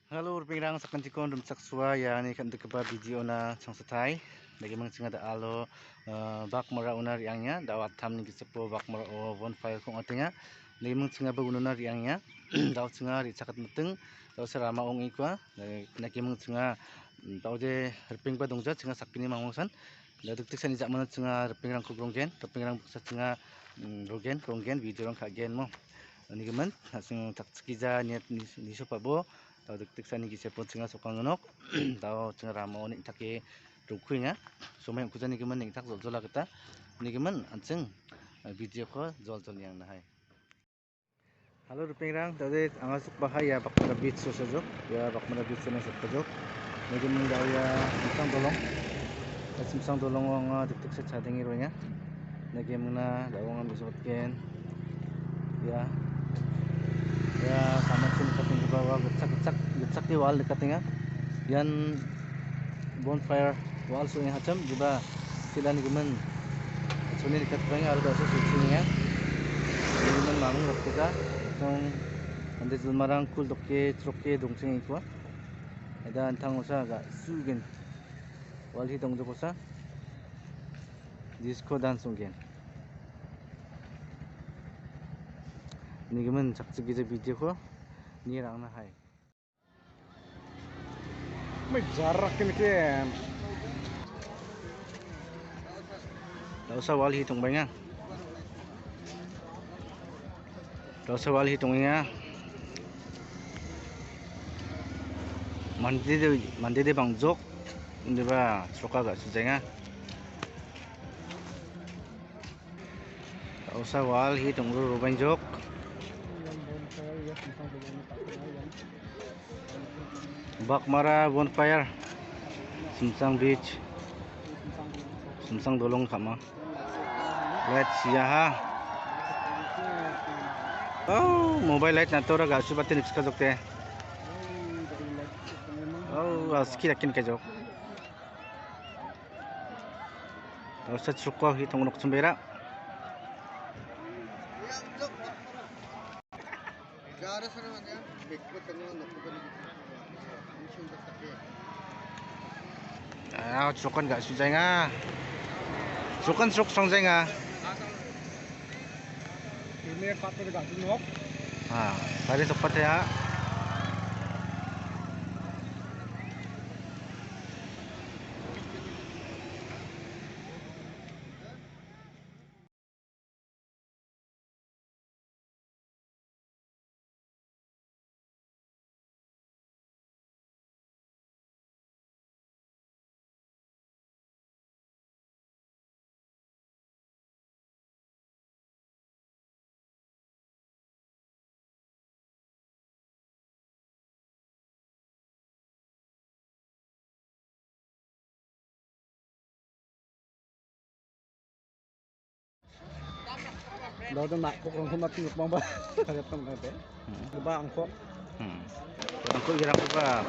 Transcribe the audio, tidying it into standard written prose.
Halo pingrang sakan tikon dum saksua ya ni kan dekeba video na sangsatai lagi mangsinga da alo bak mara unar yangnya dawat tham ni gisepo bak mara o bonfire ko atinga lagi mangsinga ba unar yangnya daw singa ri sakat muteng daw sarama ong ikwa lagi mangsinga daw je herping ba dongja singa sakini mangongsan da duktik sani jak mana singa herpingrang ko gronggen herpingrang sa singa ronggen video rang kagen mo ni gemen asing tak skiza niat ni sopabo tau dek sani gise pot singa sokang ngonok tau singa ramo ni take rukuinga somai kuja ni gemen ni tak zol zola kita ni gemen anseng video ko zol zol yang nahai halo rupengrang tadi angasuk bahaya bakmara beach sosojok ya bakmara beach na sosojok ni gemen daw ya simsang dolong wang dek sa chadengi ronya ni gemen na daw ang bisotken ya sama sini kating ke bawah gecak di wall dekatnya yan bonfire wall so yang hacam juga sila ni gemen suni dekat bang ada dosa suci ya gemen mangung rakita tong ande zulmarang kul dokke trokke dongceng ikwa ada antang usa ga sugen wall hi dong jokosa disco dance ungen ini gemen cak video ko ni rang na hai May jarak ini kan. daw sa wal hitong banga daw sa wal hitong nga mandi de bang jok di ba soka ga sujenga daw sa wal hitong ru bang jok Bakmara bonfire Simsang beach Simsang dolong kama let's ya oh mobile light na tora ga subatin iska jokte oh aski rakin ka jok sa suko hitong nok sumbera sukan gak susah nga sukan suk song nga Ini patut gak sunok. tadi sempat ya Daw na ko kung humatingok mo ba? Kaya tong gabi. Diba ang ko? Ang ko girang ko ba